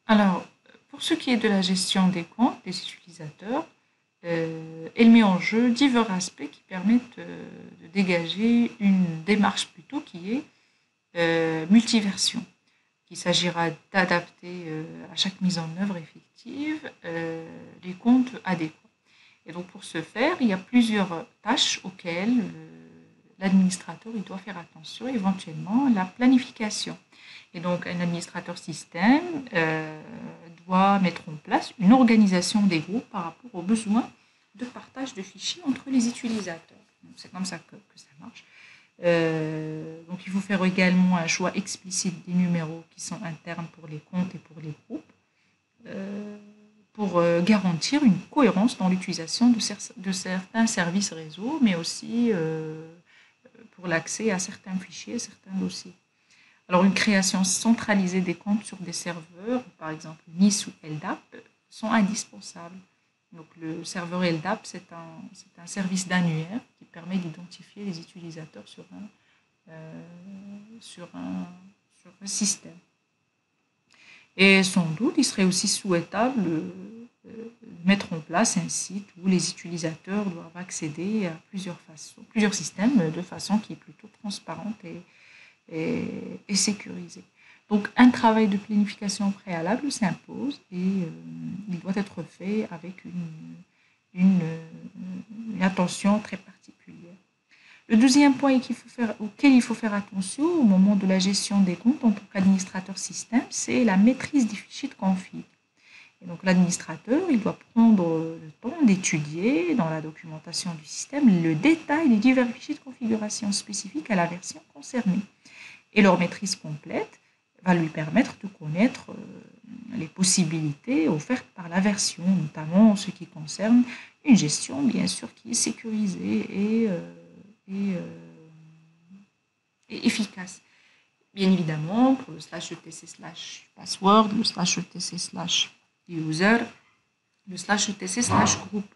Alors, pour ce qui est de la gestion des comptes des utilisateurs, elle met en jeu divers aspects qui permettent de dégager une démarche plutôt qui est multiversion. Il s'agira d'adapter à chaque mise en œuvre effective les comptes adéquats. Et donc pour ce faire, il y a plusieurs tâches auxquelles l'administrateur il doit faire attention, éventuellement la planification. Et donc un administrateur système doit mettre en place une organisation des groupes par rapport aux besoins de partage de fichiers entre les utilisateurs. C'est comme ça que ça marche. Donc il faut faire également un choix explicite des numéros qui sont internes pour les comptes et pour les groupes pour garantir une cohérence dans l'utilisation de certains services réseau, mais aussi pour l'accès à certains fichiers, certains dossiers. Alors une création centralisée des comptes sur des serveurs, par exemple NIS ou LDAP, sont indispensables. Donc le serveur LDAP, c'est un service d'annuaire qui permet d'identifier les utilisateurs sur un système. Et sans doute, il serait aussi souhaitable de mettre en place un site où les utilisateurs doivent accéder à plusieurs systèmes de façon qui est plutôt transparente et sécurisée. Donc un travail de planification préalable s'impose et il doit être fait avec une attention très particulière. Le deuxième point auquel il faut faire attention au moment de la gestion des comptes en tant qu'administrateur système, c'est la maîtrise des fichiers de config. Et donc l'administrateur, il doit prendre le temps d'étudier dans la documentation du système le détail des divers fichiers de configuration spécifiques à la version concernée. Et leur maîtrise complète va lui permettre de connaître les possibilités offertes par la version, notamment en ce qui concerne une gestion bien sûr qui est sécurisée et efficace. Bien évidemment, pour le /etc/password, le /etc/user, le /etc/group.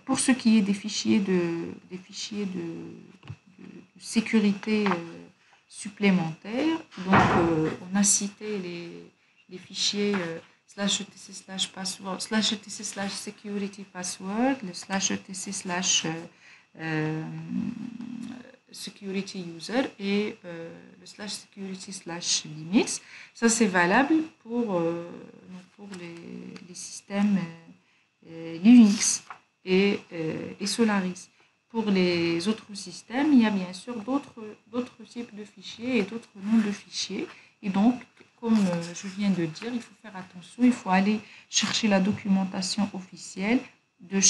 Pour ce qui est des fichiers de sécurité supplémentaires, donc on a cité les fichiers /etc/password, /etc/security_password, le /etc/security user et le /security/limits. Ça, c'est valable pour les systèmes Linux et Solaris. Pour les autres systèmes, il y a bien sûr d'autres types de fichiers et d'autres noms de fichiers. Et donc, comme je viens de dire, il faut faire attention, il faut aller chercher la documentation officielle de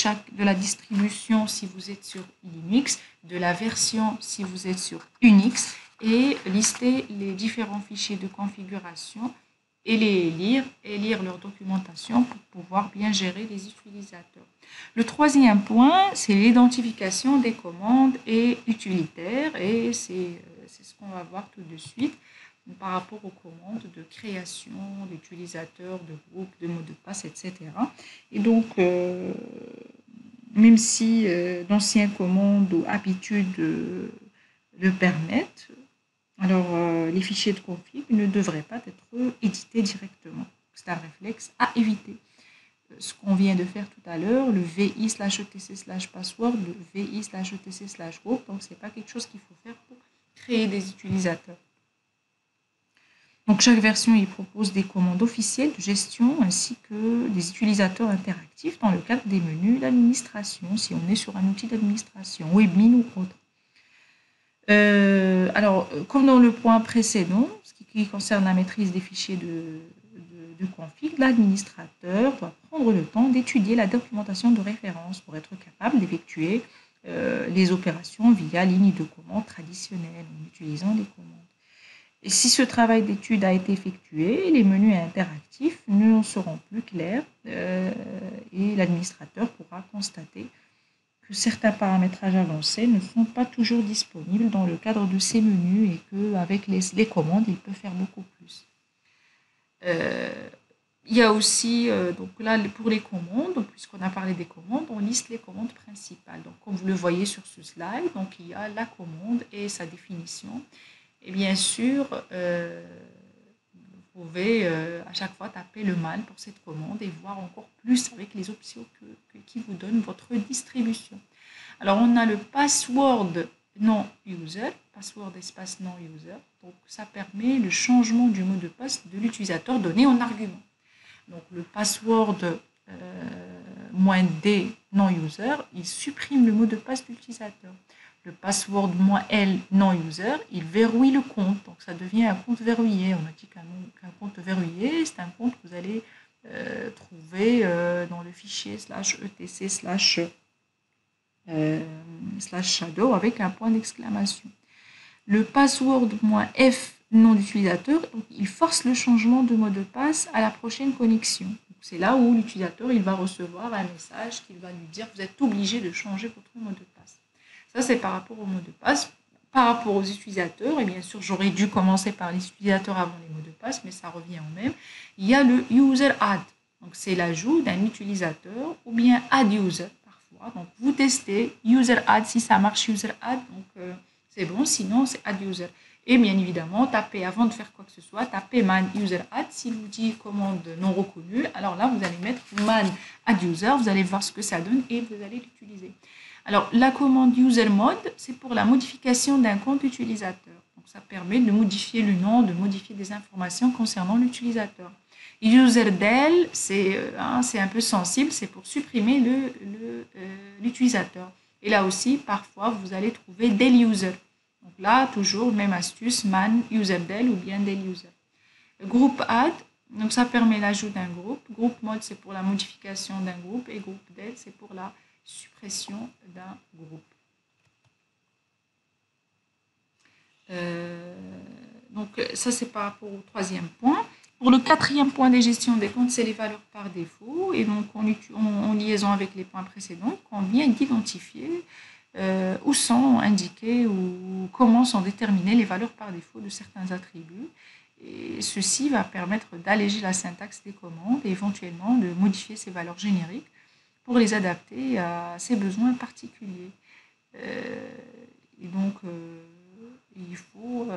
la distribution si vous êtes sur Linux, de la version si vous êtes sur Unix, et lister les différents fichiers de configuration et les lire leur documentation pour pouvoir bien gérer les utilisateurs. Le troisième point, c'est l'identification des commandes et utilitaires, et c'est ce qu'on va voir tout de suite par rapport aux commandes de création d'utilisateurs, de groupes, de mots de passe, etc. Et donc, même si d'anciennes commandes ou habitudes le permettent, alors les fichiers de config ne devraient pas être édités directement. C'est un réflexe à éviter. Ce qu'on vient de faire tout à l'heure, le vi/etc/password, le vi/etc/group, donc ce n'est pas quelque chose qu'il faut faire pour créer des utilisateurs. Donc chaque version il propose des commandes officielles de gestion ainsi que des utilisateurs interactifs dans le cadre des menus d'administration, si on est sur un outil d'administration, Webmin ou autre. Alors, comme dans le point précédent, ce qui concerne la maîtrise des fichiers de config, l'administrateur doit prendre le temps d'étudier la documentation de référence pour être capable d'effectuer les opérations via ligne de commande traditionnelle en utilisant des commandes. Et si ce travail d'étude a été effectué, les menus interactifs ne seront plus clairs et l'administrateur pourra constater que certains paramétrages avancés ne sont pas toujours disponibles dans le cadre de ces menus et qu'avec les commandes, il peut faire beaucoup plus. Il y a aussi, donc là, pour les commandes, puisqu'on a parlé des commandes, on liste les commandes principales. Donc, comme vous le voyez sur ce slide, donc il y a la commande et sa définition. Et bien sûr, pouvez à chaque fois taper le man pour cette commande et voir encore plus avec les options qui vous donne votre distribution. Alors, on a le password non user, password espace non user. Donc, ça permet le changement du mot de passe de l'utilisateur donné en argument. Donc, le password -d non user, il supprime le mot de passe de l'utilisateur. Le password -l non user, il verrouille le compte. Donc, ça devient un compte verrouillé. On a dit qu'un compte verrouillé, c'est un compte que vous allez trouver dans le fichier /etc/ /shadow avec un point d'exclamation. Le password -f nom d'utilisateur, il force le changement de mot de passe à la prochaine connexion. C'est là où l'utilisateur il va recevoir un message qui va lui dire vous êtes obligé de changer votre mot de passe. Ça, c'est par rapport au mot de passe. Par rapport aux utilisateurs, et bien sûr, j'aurais dû commencer par les utilisateurs avant les mots de passe, mais ça revient au même. Il y a le user add. Donc, c'est l'ajout d'un utilisateur ou bien add user parfois. Donc, vous testez user add si ça marche user add. Donc, c'est bon. Sinon, c'est add user. Et bien évidemment, tapez avant de faire quoi que ce soit, tapez man user add. S'il vous dit commande non reconnue, alors là, vous allez mettre man add user. Vous allez voir ce que ça donne et vous allez l'utiliser. Alors, la commande user mode, c'est pour la modification d'un compte utilisateur. Donc, ça permet de modifier le nom, de modifier des informations concernant l'utilisateur. User del, c'est un peu sensible, c'est pour supprimer l'utilisateur. Et là aussi, parfois, vous allez trouver del user. Donc là, toujours, même astuce, man user del ou bien del user. Groupe add, donc ça permet l'ajout d'un groupe. Groupe mode, c'est pour la modification d'un groupe. Et groupe del, c'est pour la suppression d'un groupe. Donc ça, c'est par rapport au troisième point. Pour le quatrième point des gestions des comptes, c'est les valeurs par défaut. Et donc, en liaison avec les points précédents, on vient d'identifier où sont indiquées ou comment sont déterminées les valeurs par défaut de certains attributs. Et ceci va permettre d'alléger la syntaxe des commandes et éventuellement de modifier ces valeurs génériques pour les adapter à ses besoins particuliers. Et donc, il faut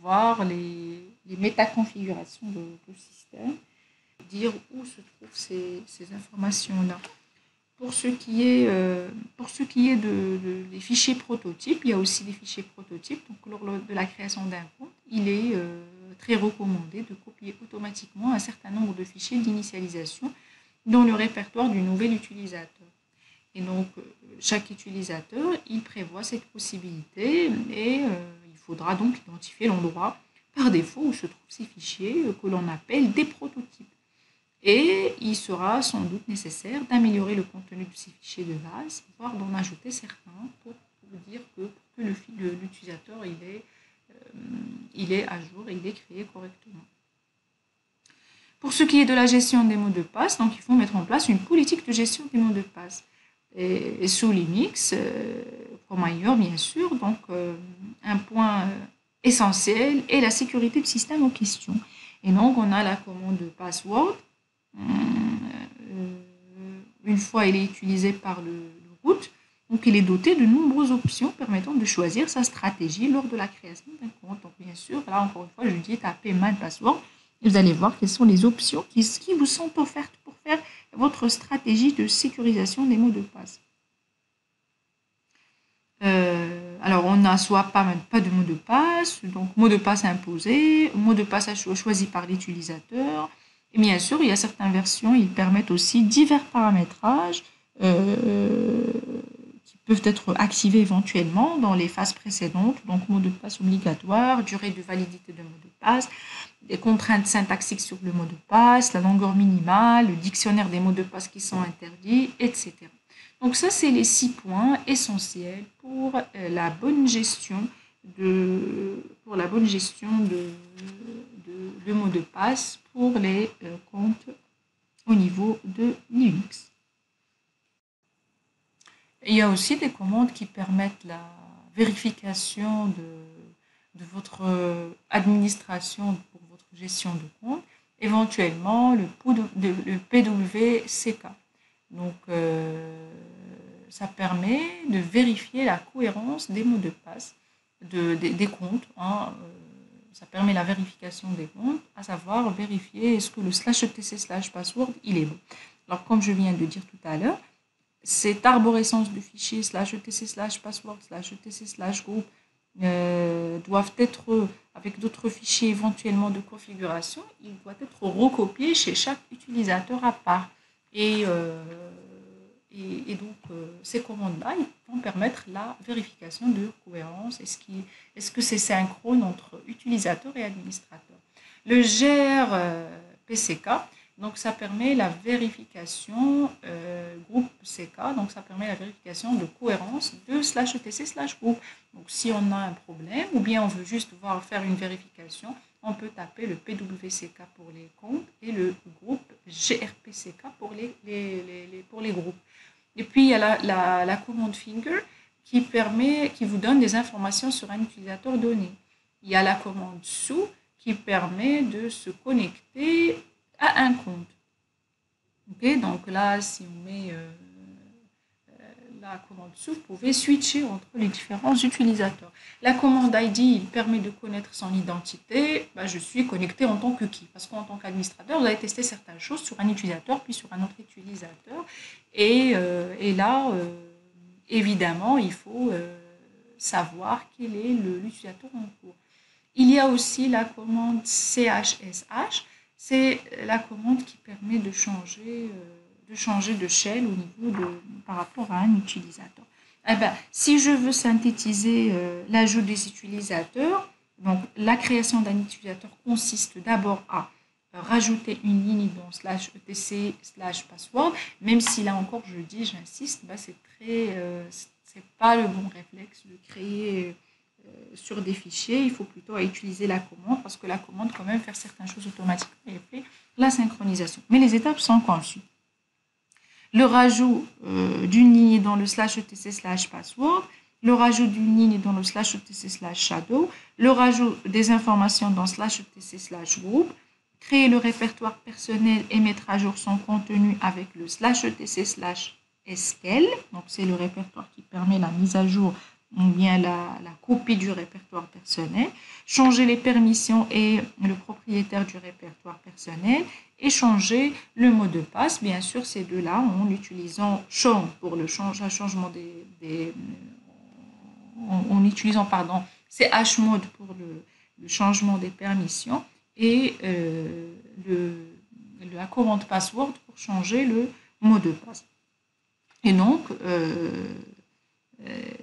voir les métaconfigurations de système, dire où se trouvent ces informations-là. Pour ce qui est des fichiers prototypes, il y a aussi des fichiers prototypes. Donc, lors de la création d'un compte, il est très recommandé de copier automatiquement un certain nombre de fichiers d'initialisation dans le répertoire du nouvel utilisateur. Et donc, chaque utilisateur, il prévoit cette possibilité et il faudra donc identifier l'endroit par défaut où se trouvent ces fichiers que l'on appelle des prototypes. Et il sera sans doute nécessaire d'améliorer le contenu de ces fichiers de base, voire d'en ajouter certains pour dire que l'utilisateur il est à jour et il est créé correctement. Pour ce qui est de la gestion des mots de passe, donc il faut mettre en place une politique de gestion des mots de passe. Et sous Linux, comme ailleurs bien sûr, donc un point essentiel est la sécurité du système en question. Et donc on a la commande password. Une fois elle est utilisée par le root, donc il est doté de nombreuses options permettant de choisir sa stratégie lors de la création d'un compte. Donc bien sûr, là encore une fois, je dis tapez man password. Vous allez voir quelles sont les options qui vous sont offertes pour faire votre stratégie de sécurisation des mots de passe. Alors, on n'a soit pas de mot de passe, donc mot de passe imposé, mot de passe choisi par l'utilisateur. Et bien sûr, il y a certaines versions, ils permettent aussi divers paramétrages qui peuvent être activés éventuellement dans les phases précédentes. Donc, mot de passe obligatoire, durée de validité de mot de passe, des contraintes syntaxiques sur le mot de passe, la longueur minimale, le dictionnaire des mots de passe qui sont interdits, etc. Donc ça, c'est les 6 points essentiels pour la bonne gestion de mots de passe pour les comptes au niveau de Linux. Il y a aussi des commandes qui permettent la vérification de votre administration pour votre gestion de compte, éventuellement le PWCK. Donc, ça permet de vérifier la cohérence des mots de passe des comptes. Ça permet la vérification des comptes, à savoir vérifier est-ce que le /etc/password, il est bon. Alors, comme je viens de dire tout à l'heure, cette arborescence de fichiers /etc/password /etc/group doivent être, avec d'autres fichiers éventuellement de configuration, il doit être recopié chez chaque utilisateur à part. Et donc, ces commandes-là, ils vont permettre la vérification de cohérence. Est-ce que c'est synchrone entre utilisateur et administrateur? Le gr-pck, donc ça permet la vérification groupe CK, donc ça permet la vérification de cohérence de /etc/groupe. Donc si on a un problème ou bien on veut juste faire une vérification, on peut taper le pwck pour les comptes et le groupe grpck pour les groupes. Et puis il y a la commande finger qui vous donne des informations sur un utilisateur donné. Il y a la commande sous qui permet de se connecter à un compte. Okay, donc là, si on met la commande sous, vous pouvez switcher entre les différents utilisateurs. La commande ID, il permet de connaître son identité. Je suis connecté en tant que qui? Parce qu'en tant qu'administrateur, vous allez tester certaines choses sur un utilisateur, puis sur un autre utilisateur. Et là, évidemment, il faut savoir quel est l'utilisateur en cours. Il y a aussi la commande CHSH. C'est la commande qui permet de changer de shell au niveau par rapport à un utilisateur. Si je veux synthétiser l'ajout des utilisateurs, donc la création d'un utilisateur consiste d'abord à rajouter une ligne dans /etc/password, même si là encore j'insiste, c'est pas le bon réflexe de créer sur des fichiers. Il faut plutôt utiliser la commande parce que la commande quand même faire certaines choses automatiquement et fait la synchronisation. Mais les étapes sont comme suit. Le rajout d'une ligne dans le /etc/password, le rajout d'une ligne dans le /etc/shadow, le rajout des informations dans /etc/group, créer le répertoire personnel et mettre à jour son contenu avec le /etc/skel. Donc c'est le répertoire qui permet la mise à jour ou bien la copie du répertoire personnel, changer les permissions et le propriétaire du répertoire personnel et changer le mot de passe. Bien sûr, ces deux-là, en utilisant show pour le changement en utilisant chmod pour le changement des permissions et la commande password pour changer le mot de passe. Et donc,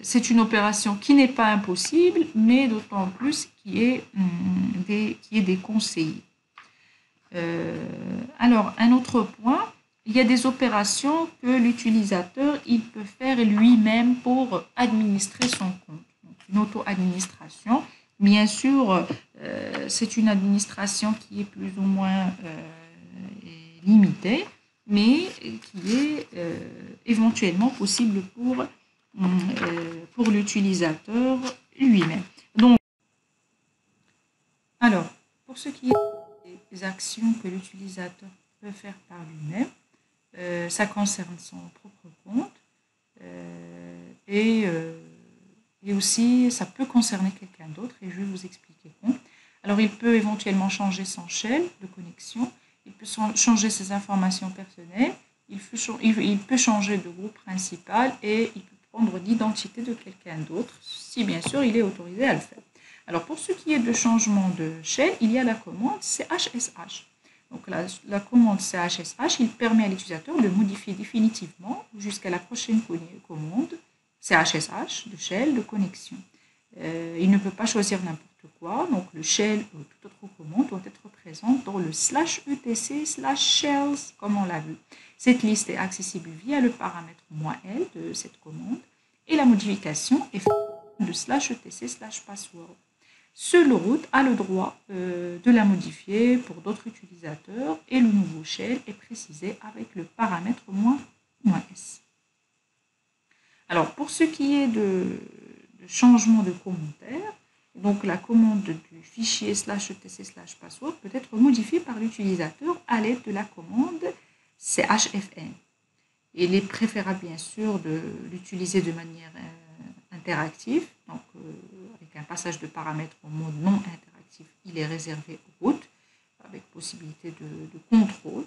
c'est une opération qui n'est pas impossible, mais d'autant plus qui est déconseillée. Alors, un autre point, il y a des opérations que l'utilisateur il peut faire lui-même pour administrer son compte. Donc, une auto-administration. Bien sûr, c'est une administration qui est plus ou moins limitée, mais qui est éventuellement possible pour l'utilisateur lui-même. Donc, alors, pour ce qui est des actions que l'utilisateur peut faire par lui-même, ça concerne son propre compte et aussi ça peut concerner quelqu'un d'autre et je vais vous expliquer comment. Alors, il peut éventuellement changer son shell de connexion, il peut changer ses informations personnelles, il peut changer de groupe principal et il peut prendre l'identité de quelqu'un d'autre, si bien sûr il est autorisé à le faire. Alors pour ce qui est de changement de shell, il y a la commande CHSH. Donc la commande CHSH, il permet à l'utilisateur de modifier définitivement jusqu'à la prochaine commande CHSH de shell de connexion. Il ne peut pas choisir n'importe quoi, donc le shell ou toute autre commande doit être présente dans le /etc/shells, comme on l'a vu. Cette liste est accessible via le paramètre "-l" de cette commande et la modification est faite de /etc/password. Seul le root a le droit de la modifier pour d'autres utilisateurs et le nouveau shell est précisé avec le paramètre "-s". Alors pour ce qui est de changement de commentaire, donc la commande du fichier /etc/password peut être modifiée par l'utilisateur à l'aide de la commande chfn. Il est préférable bien sûr de l'utiliser de manière interactive, donc avec un passage de paramètres en mode non interactif. actif, il est réservé au root, avec possibilité de contrôle,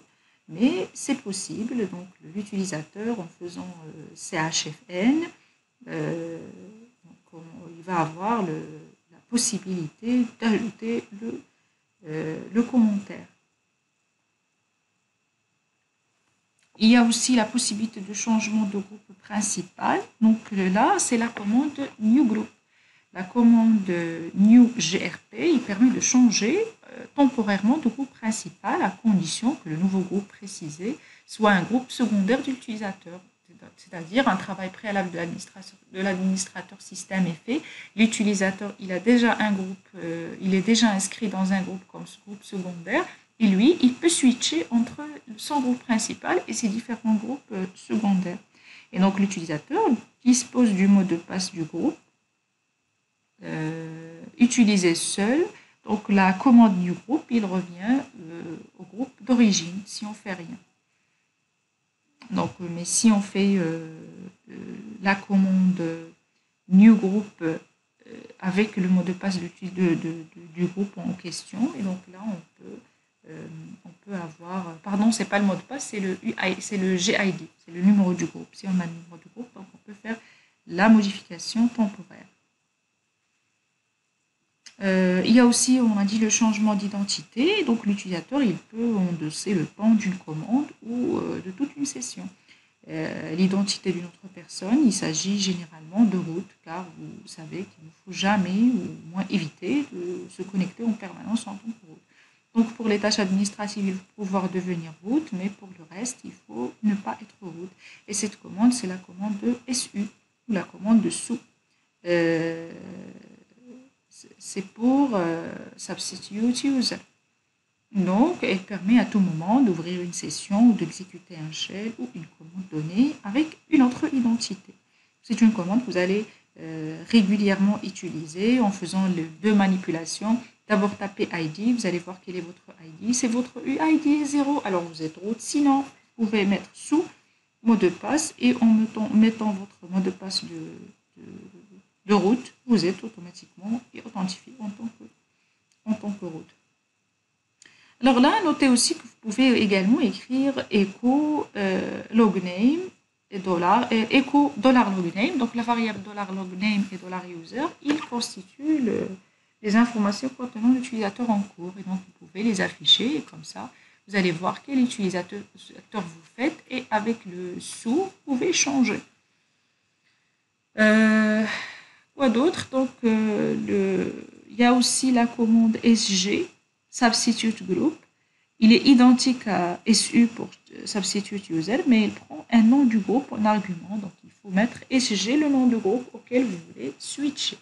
mais c'est possible, donc l'utilisateur en faisant CHFN, il va avoir la possibilité d'ajouter le commentaire. Il y a aussi la possibilité de changement de groupe principal. Donc là, c'est la commande New Group. La commande New GRP, il permet de changer temporairement de groupe principal à condition que le nouveau groupe précisé soit un groupe secondaire d'utilisateurs. C'est-à-dire un travail préalable de l'administrateur système est fait. L'utilisateur, il a déjà un groupe, il est déjà inscrit dans un groupe comme ce groupe secondaire. Et lui, il peut switcher entre son groupe principal et ses différents groupes secondaires. Et donc, l'utilisateur dispose du mot de passe du groupe, utilisé seul. Donc, la commande du groupe, il revient au groupe d'origine, si on ne fait rien. Donc, mais si on fait la commande new group avec le mot de passe du groupe en question, et donc là, on peut avoir, pardon, c'est pas le mot de passe, c'est le GID, c'est le numéro du groupe. Si on a le numéro du groupe, donc on peut faire la modification temporaire. Il y a aussi, on a dit, le changement d'identité. Donc l'utilisateur, il peut endosser le temps d'une commande ou de toute une session. L'identité d'une autre personne, il s'agit généralement de root, car vous savez qu'il ne faut jamais, ou au moins éviter, de se connecter en permanence en tant que root. Donc, pour les tâches administratives, il faut pouvoir devenir root, mais pour le reste, il faut ne pas être root. Et cette commande, c'est la commande de SU, ou la commande de sous. C'est pour substitute user. Donc, elle permet à tout moment d'ouvrir une session ou d'exécuter un shell ou une commande donnée avec une autre identité. C'est une commande que vous allez régulièrement utiliser en faisant les deux manipulations. D'abord, tapez ID, vous allez voir quel est votre ID. C'est votre UID 0, alors vous êtes root. Sinon, vous pouvez mettre sous mot de passe et en mettant votre mot de passe de root, vous êtes automatiquement authentifié en tant que root. Alors là, notez aussi que vous pouvez également écrire echo logname et echo $logname. Donc la variable $logname et $user, ils constituent les informations contenant l'utilisateur en cours. Et donc vous pouvez les afficher et comme ça, vous allez voir quel utilisateur vous faites et avec le sous, vous pouvez changer. Quoi d'autre? Donc il y a aussi la commande SG. Substitute group, il est identique à SU pour substitute user, mais il prend un nom du groupe en argument. Donc, il faut mettre SG, le nom du groupe auquel vous voulez switcher.